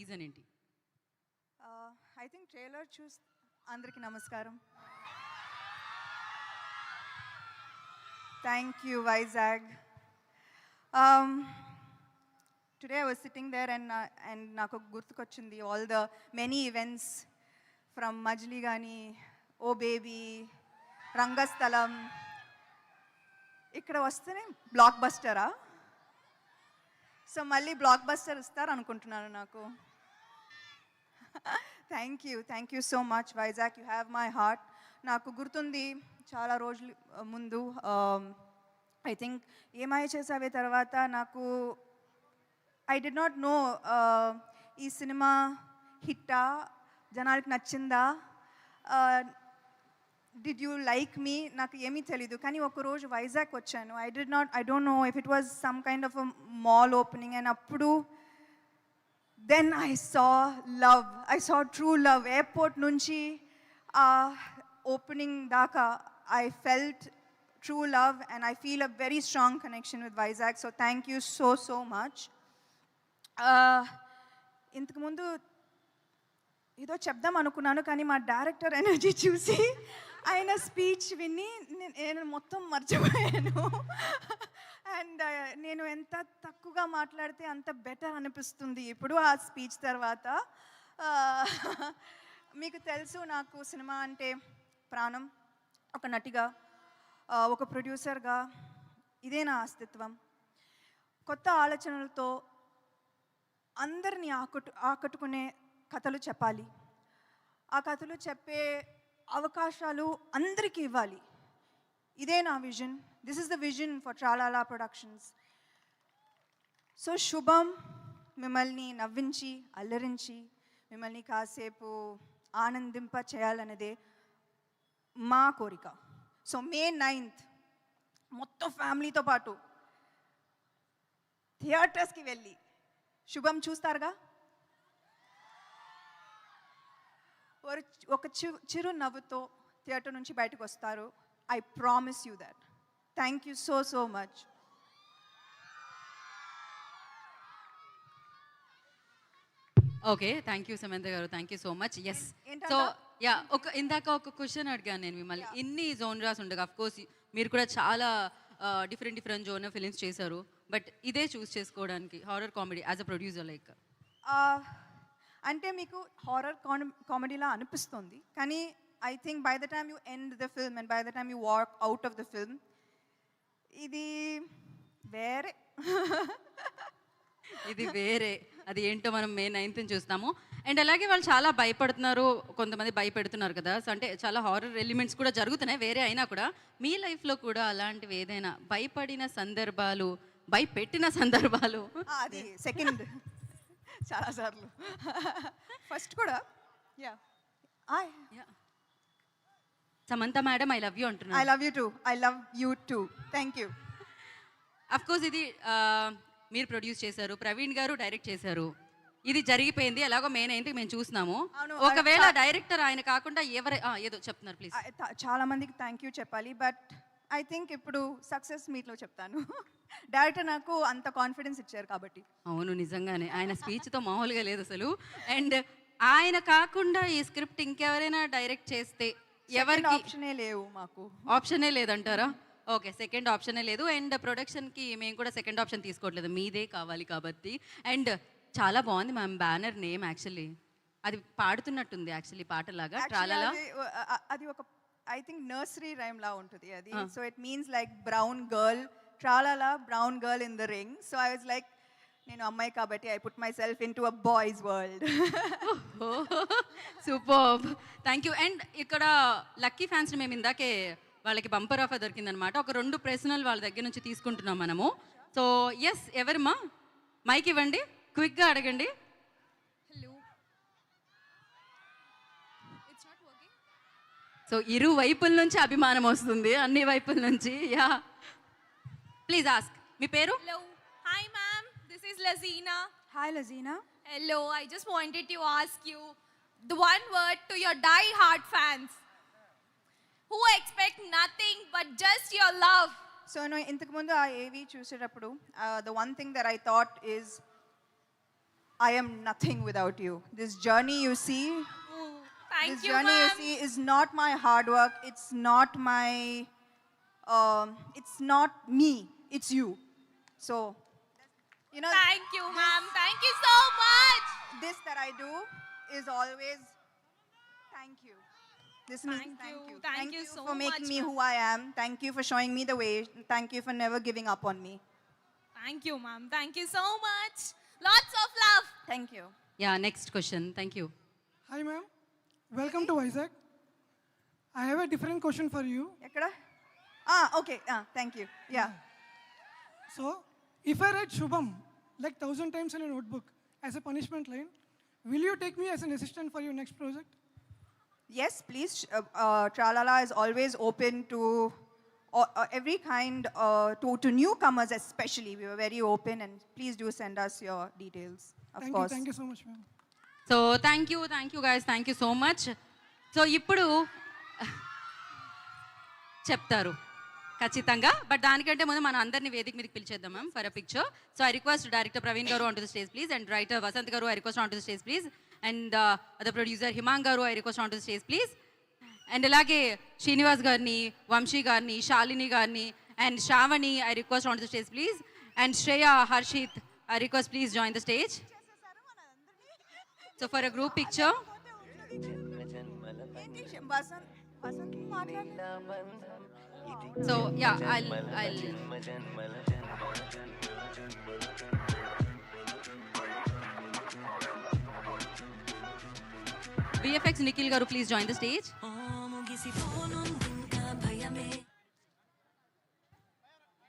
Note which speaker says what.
Speaker 1: Reason ఏంటి?
Speaker 2: I think trailer అందరికీ నమస్కారం. Thank you Vizag. Today I was sitting there and నాకు గుర్తుకొచ్చింది all the many events from Majili కానీ, ఓ బేబీ, రంగస్థలం. ఇక్కడ వస్తేనే బ్లాక్ బస్టరా? సో మళ్ళీ బ్లాక్ బస్టర్ ఇస్తారు అనుకుంటున్నాను నాకు. Thank you so much Vizag, you have my heart. నాకు గుర్తుంది చాలా రోజులు ముందు, ఐ థింక్ ఏమై చేసావే తర్వాత నాకు ఐ డి నాట్ నో ఈ సినిమా హిట్టా, జనాలకి నచ్చిందా, డిడ్ యూ లైక్ మీ, నాకు ఏమీ తెలీదు. కానీ ఒకరోజు వైజాగ్ వచ్చాను. I don't know if it was some kind of a mall opening, and అప్పుడు then I saw true love. Airport నుంచి ఓపెనింగ్ దాకా I felt true love, and I feel a very strong connection with Vizag. So thank you so much. ఇంతకు ముందు ఏదో చెప్దాం అనుకున్నాను, కానీ మా డైరెక్టర్ ఎనర్జీ చూసి ఆయన స్పీచ్ విని నేను మొత్తం మర్చిపోయాను. అండ్ నేను ఎంత తక్కువగా మాట్లాడితే అంత బెటర్ అనిపిస్తుంది ఇప్పుడు ఆ స్పీచ్ తర్వాత. మీకు తెలుసు నాకు సినిమా అంటే ప్రాణం. ఒక నటిగా, ఒక ప్రొడ్యూసర్గా ఇదే నా అస్తిత్వం. కొత్త ఆలోచనలతో అందరినీ ఆకట్టుకునే కథలు చెప్పాలి. ఆ కథలు చెప్పే అవకాశాలు అందరికీ ఇవ్వాలి. ఇదే నా vision. This is the vision for Tralala Productions. So Subham మిమ్మల్ని నవ్వించి, అల్లరించి, మిమ్మల్ని కాసేపు ఆనందింప చేయాలనేదే మా కోరిక. సో May 9th మొత్తం ఫ్యామిలీతో పాటు థియేటర్స్కి వెళ్ళి శుభం చూస్తారుగా. ఒక చిరు నవ్వుతో థియేటర్ నుంచి బయటకు వస్తారు. I promise you that. Thank you so much.
Speaker 1: Okay, thank you Samantha garu, thank you so much. Yes, so ఇందాక ఒక క్వశ్చన్ అడిగాను నేను మిమ్మల్ని. ఇన్ని జోనరాస్ ఉండగా, అఫ్ కోర్స్ మీరు కూడా చాలా డిఫరెంట్ జోనర్ ఫిలిమ్స్ చేశారు, బట్ ఇదే చూస్ చేసుకోవడానికి horror comedy as a producer like
Speaker 2: అంటే మీకు హారర్ కామెడీలా అనిపిస్తుంది, కానీ I think by the time you end the film and by the time you walk out of the film, ఇది వేరే.
Speaker 1: ఇది వేరే. అది ఏంటో మనం May 9th చూస్తాము. అండ్ అలాగే వాళ్ళు చాలా భయపడుతున్నారు, కొంతమంది భయపెడుతున్నారు కదా. సో అంటే చాలా హారర్ ఎలిమెంట్స్ కూడా జరుగుతున్నాయి వేరే అయినా కూడా. మీ లైఫ్లో కూడా అలాంటివి ఏదైనా భయపడిన సందర్భాలు, భయపెట్టిన సందర్భాలు?
Speaker 2: అది సెకండ్ చాలాసార్లు. ఫస్ట్ కూడా
Speaker 1: Samantha madam I love you అంటున్నాను.
Speaker 2: I love you too. Thank you.
Speaker 1: Of course ఇది మీరు ప్రొడ్యూస్ చేశారు, ప్రవీణ్ గారు డైరెక్ట్ చేశారు. ఇది జరిగిపోయింది, ఎలాగో May 9th మేము చూస్తున్నాము. ఒకవేళ డైరెక్టర్ ఆయన కాకుండా ఏదో చెప్తున్నారు ప్లీజ్.
Speaker 2: చాలా మందికి థ్యాంక్ యూ చెప్పాలి, బట్ ఐ థింక్ ఇప్పుడు సక్సెస్ మీట్లో చెప్తాను. డైరెక్టర్ నాకు అంత కాన్ఫిడెన్స్ ఇచ్చారు కాబట్టి.
Speaker 1: అవును, నిజంగానే ఆయన స్పీచ్తో మామూలుగా లేదు అసలు. అండ్ ఆయన కాకుండా ఈ స్క్రిప్ట్ ఇంకెవరైనా డైరెక్ట్ చేస్తే ఎవరికి
Speaker 2: ఆప్షనే లేవు, మాకు
Speaker 1: ఆప్షనే లేదంటారా? ఓకే, సెకండ్ ఆప్షనే లేదు. అండ్ ప్రొడక్షన్కి మేము కూడా సెకండ్ ఆప్షన్ తీసుకోవట్లేదు, మీదే కావాలి కాబట్టి. అండ్ చాలా బాగుంది మ్యామ్ బ్యానర్ నేమ్. యాక్చువల్లీ అది పాడుతున్నట్టుంది యాక్చువల్లీ పాటలాగా. ట్రాలాలా
Speaker 2: అది ఒక ఐ థింక్ నర్సరీ రైమ్ లా ఉంటుంది అది. So it means like brown girl, Tralala brown girl in the ring. So I was like, నేను అమ్మాయి కాబట్టి I put myself into a boys world.
Speaker 1: Super, thank you. And ఇక్కడ lucky ఫ్యాన్స్ని మేము ఇందాకే వాళ్ళకి బంపర్ ఆఫర్ దొరికిందనమాట. ఒక 2 ప్రశ్నలు వాళ్ళ దగ్గర నుంచి తీసుకుంటున్నాం మనము. సో ఎస్, ఎవరమ్మా మైక్ ఇవ్వండి, క్విక్గా అడగండి.
Speaker 3: Hello, it's not working.
Speaker 1: So ఇరు వైపుల నుంచి అభిమానం వస్తుంది, అన్ని వైపుల నుంచి. Yeah, please ask. మీ పేరు?
Speaker 3: Hello, hi ma'am, this is Lajina.
Speaker 2: Hi Lajina.
Speaker 3: Hello, I just wanted to ask you the one word to your die hard fans who expect nothing but just your love.
Speaker 2: So నేను ఇంతకు ముందు ఆ ఏవి చూసేటప్పుడు the one thing that I thought is I am nothing without you. This journey you see,
Speaker 3: Thank
Speaker 2: this
Speaker 3: you,
Speaker 2: journey
Speaker 3: ma'am.
Speaker 2: you see is not my hard work. It's not my, it's not me. It's you. So, you know,
Speaker 3: Thank you, ma'am. Thank you so much.
Speaker 2: this that I do is always thank you. This means
Speaker 3: Thank
Speaker 2: thank
Speaker 3: you.
Speaker 2: you.
Speaker 3: Thank you so
Speaker 2: for making
Speaker 3: much,
Speaker 2: me
Speaker 3: ma'am.
Speaker 2: who I am. Thank you for showing me the way. Thank you for never giving up on me.
Speaker 3: Thank you, ma'am. Thank you so much. Lots of love.
Speaker 2: Thank you.
Speaker 1: Yeah next question thank you
Speaker 4: Hi, ma'am. Welcome to Vizag. I have a different question for you.
Speaker 2: Ekkada? Okay. Thank you. Yeah.
Speaker 4: So, if I write Shubham like 1,000 times in a notebook as a punishment line, will you take me as an assistant for your next project?
Speaker 2: Yes, please. Tralala is always open to every kind, to newcomers especially. We were very open, and please do send us your details, of course.
Speaker 4: Thank you so much, ma'am.
Speaker 1: So thank you guys thank you so much so ఇప్పుడు చెప్తారు ఖచ్చితంగా but దానికంటే ముందు మనం అందరినీ వేదిక మీదకి పిలిచేద్దాం ma'am for a picture so I request director Praveen garu on to the stage please and writer Vasanth garu I request on to the stage please and the producer Himang garu I request on to the stage please and అలాగే శ్రీనివాస్ గారిని వంశీ గారిని శాలిని గారిని and Shravani I request on to the stage please and Shreya Harshit I request please join the stage so for a group picture
Speaker 2: Vasanth మాట్లాడు.
Speaker 1: So yeah I'll VFX Nikhil garu, please join the stage.